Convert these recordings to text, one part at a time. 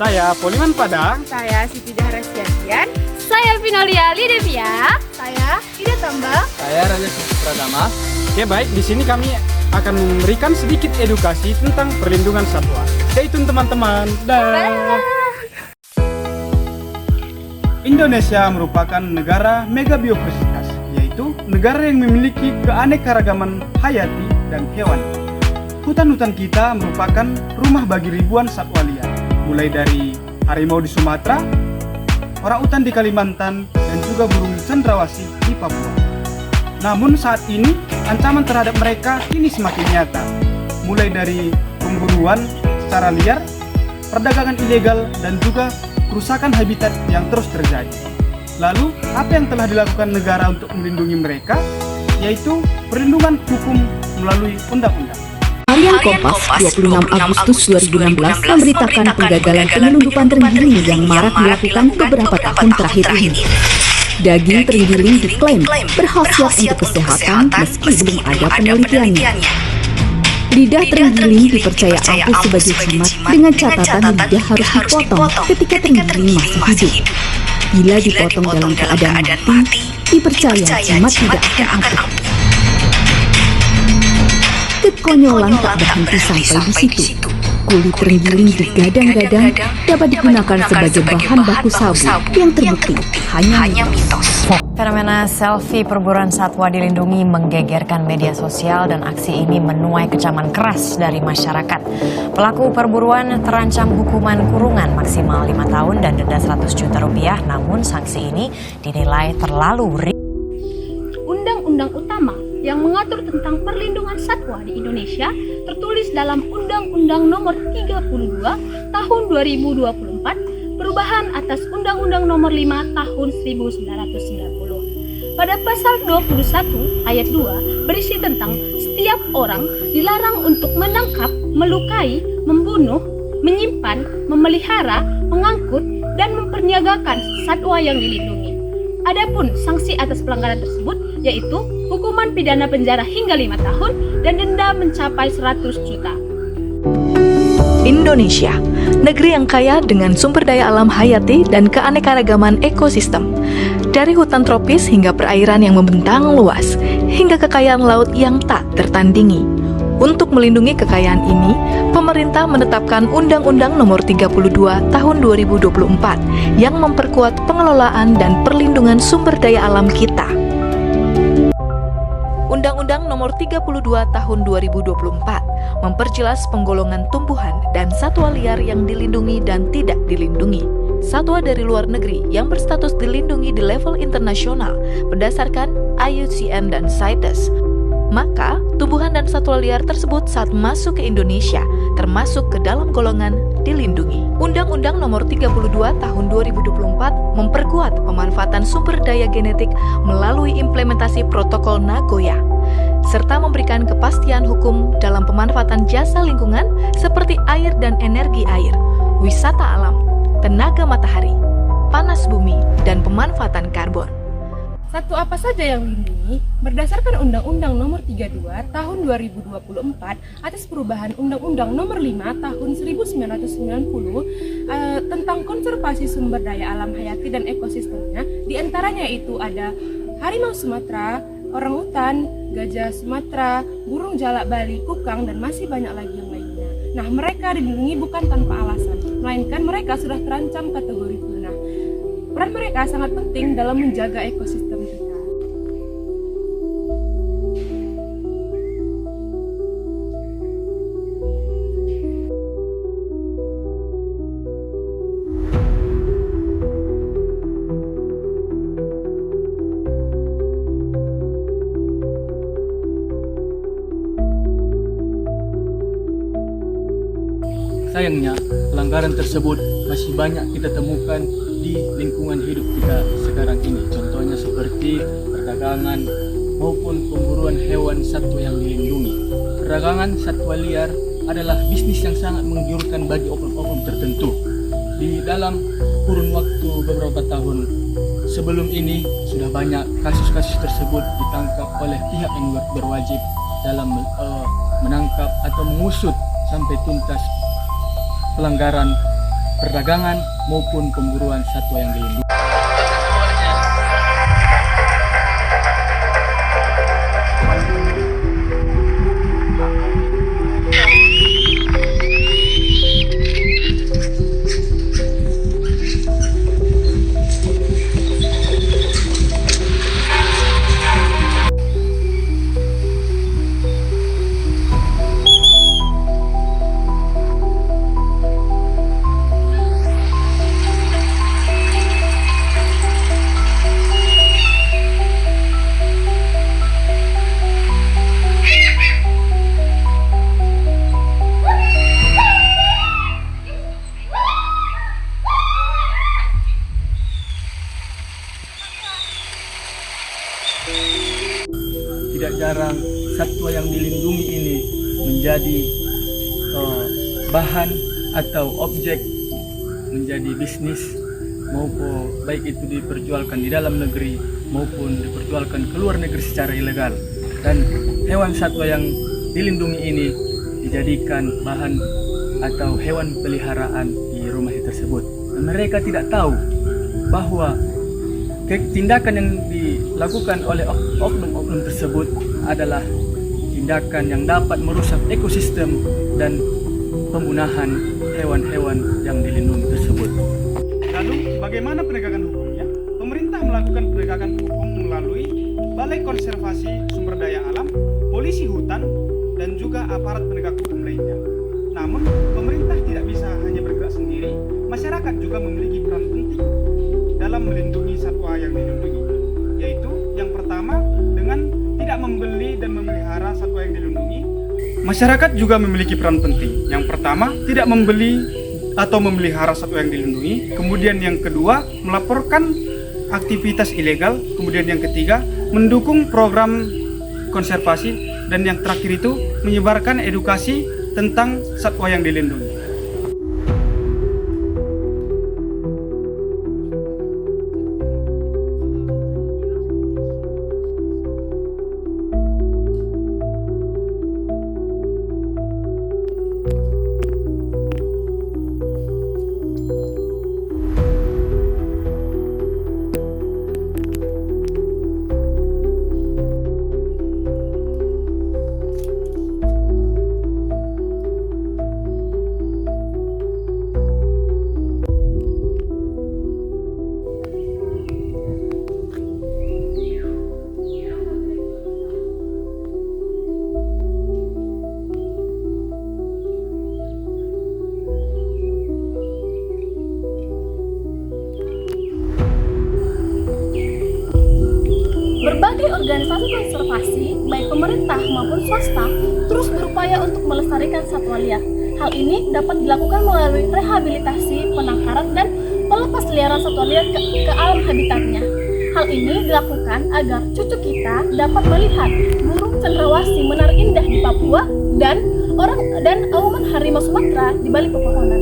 Saya Poliman Padang. Saya Siti Dahra Siagian. Saya Vinolia Lidevia. Saya Ida Tambah. Saya Raja Pradama. Oke, baik, di sini kami akan memberikan sedikit edukasi tentang perlindungan satwa. Stay tune teman-teman. Dah. Indonesia merupakan negara megabiodiversitas, yaitu negara yang memiliki keanekaragaman hayati dan hewani. Hutan-hutan kita merupakan rumah bagi ribuan satwa liar, mulai dari harimau di Sumatera, orangutan di Kalimantan, dan juga burung cendrawasih di Papua. Namun saat ini, ancaman terhadap mereka ini semakin nyata, mulai dari pemburuan secara liar, perdagangan ilegal, dan juga kerusakan habitat yang terus terjadi. Lalu, apa yang telah dilakukan negara untuk melindungi mereka? Yaitu perlindungan hukum melalui undang-undang. Harian Kompas 26 Agustus 2016 memberitakan penggagalan penyelundupan terenggiling yang marak dilakukan beberapa tahun terakhir ini. Daging terenggiling diklaim berkhasiat untuk kesehatan meski belum ada penelitiannya. Lidah terenggiling dipercaya ampuh sebagai jimat dengan catatan lidah harus dipotong ketika terenggiling masih hidup. Bila dipotong dalam keadaan mati, dipercaya jimat tidak akan ampuh. Kekonyolan tak berhenti sampai di situ. Kulit terenggiling digadang-gadang dapat digunakan sebagai bahan baku sabu yang terbukti hanya mitos. Fenomena selfie perburuan satwa dilindungi menggegerkan media sosial dan aksi ini menuai kecaman keras dari masyarakat. Pelaku perburuan terancam hukuman kurungan maksimal 5 tahun dan denda 100 juta rupiah, namun sanksi ini dinilai terlalu ringan. Undang-undang utama yang mengatur tentang perlindungan satwa di Indonesia tertulis dalam Undang-Undang Nomor 32 Tahun 2024, perubahan atas Undang-Undang Nomor 5 Tahun 1990. Pada pasal 21 ayat 2 berisi tentang setiap orang dilarang untuk menangkap, melukai, membunuh, menyimpan, memelihara, mengangkut, dan memperniagakan satwa yang dilindungi. Adapun sanksi atas pelanggaran tersebut yaitu hukuman pidana penjara hingga 5 tahun dan denda mencapai 100 juta. Indonesia, negeri yang kaya dengan sumber daya alam hayati dan keanekaragaman ekosistem. Dari hutan tropis hingga perairan yang membentang luas, hingga kekayaan laut yang tak tertandingi. Untuk melindungi kekayaan ini, pemerintah menetapkan Undang-Undang Nomor 32 Tahun 2024 yang memperkuat pengelolaan dan perlindungan sumber daya alam kita. Undang-Undang Nomor 32 Tahun 2024 memperjelas penggolongan tumbuhan dan satwa liar yang dilindungi dan tidak dilindungi. Satwa dari luar negeri yang berstatus dilindungi di level internasional berdasarkan IUCN dan CITES. Maka, tumbuhan dan satwa liar tersebut saat masuk ke Indonesia termasuk ke dalam golongan dilindungi. Undang-Undang Nomor 32 Tahun 2024 memperkuat pemanfaatan sumber daya genetik melalui implementasi Protokol Nagoya, serta memberikan kepastian hukum dalam pemanfaatan jasa lingkungan seperti air dan energi air, wisata alam, tenaga matahari, panas bumi, dan pemanfaatan karbon. Satwa apa saja yang dilindungi? Berdasarkan Undang-Undang Nomor 32 Tahun 2024 atas perubahan Undang-Undang Nomor 5 Tahun 1990 tentang konservasi sumber daya alam hayati dan ekosistemnya, diantaranya itu ada harimau Sumatera, orangutan, gajah Sumatera, burung jalak Bali, kukang, dan masih banyak lagi yang lainnya. Nah, mereka dilindungi bukan tanpa alasan, melainkan mereka sudah terancam kategori punah. Peran mereka sangat penting dalam menjaga ekosistem kita. Sayangnya, pelanggaran tersebut masih banyak kita temukan di lingkungan hidup kita sekarang ini. Contohnya seperti perdagangan maupun pemburuan hewan satwa yang dilindungi. Perdagangan satwa liar adalah bisnis yang sangat menggiurkan bagi oknum-oknum tertentu. Di dalam kurun waktu beberapa tahun sebelum ini sudah banyak kasus-kasus tersebut ditangkap oleh pihak yang berwajib dalam menangkap atau mengusut sampai tuntas pelanggaran perdagangan maupun pemburuan satwa yang dilindungi. Tidak jarang satwa yang dilindungi ini menjadi bahan atau objek menjadi bisnis, maupun baik itu diperjualkan di dalam negeri maupun diperjualkan ke luar negeri secara ilegal. Dan hewan satwa yang dilindungi ini dijadikan bahan atau hewan peliharaan di rumah tersebut. Dan mereka tidak tahu bahwa tindakan yang dilakukan oleh oknum-oknum tersebut adalah tindakan yang dapat merusak ekosistem dan pembunuhan hewan-hewan yang dilindungi tersebut. Lalu bagaimana penegakan hukumnya? Pemerintah melakukan penegakan hukum melalui Balai Konservasi Sumber Daya Alam, Polisi Hutan, dan juga aparat penegak hukum lainnya. Namun, pemerintah tidak bisa hanya bergerak sendiri, masyarakat juga memiliki peran penting dalam melindungi satwa yang dilindungi, yaitu yang pertama dengan tidak membeli dan memelihara satwa yang dilindungi. Masyarakat juga memiliki peran penting. Yang pertama, tidak membeli atau memelihara satwa yang dilindungi. Kemudian yang kedua, melaporkan aktivitas ilegal. Kemudian yang ketiga, mendukung program konservasi. Dan yang terakhir itu, menyebarkan edukasi tentang satwa yang dilindungi. Berbagai organisasi konservasi, baik pemerintah maupun swasta, terus berupaya untuk melestarikan satwa liar. Hal ini dapat dilakukan melalui rehabilitasi, penangkaran, dan melepas liaran satwa liar ke alam habitatnya. Hal ini dilakukan agar cucu kita dapat melihat burung cendrawasih menari indah di Papua dan auman harimau Sumatera di balik pepohonan.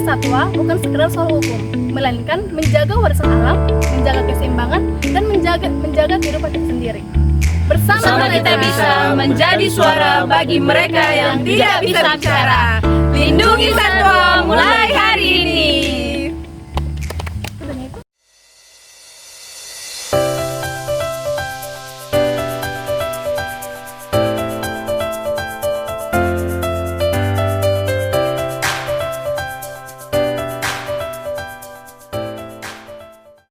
Satwa bukan sekedar soal hukum, melainkan menjaga warisan alam, menjaga keseimbangan, dan menjaga kehidupan itu sendiri. Bersama kita bisa menjadi suara bagi mereka yang tidak bisa bicara. Lindungi satwa mulai hari ini.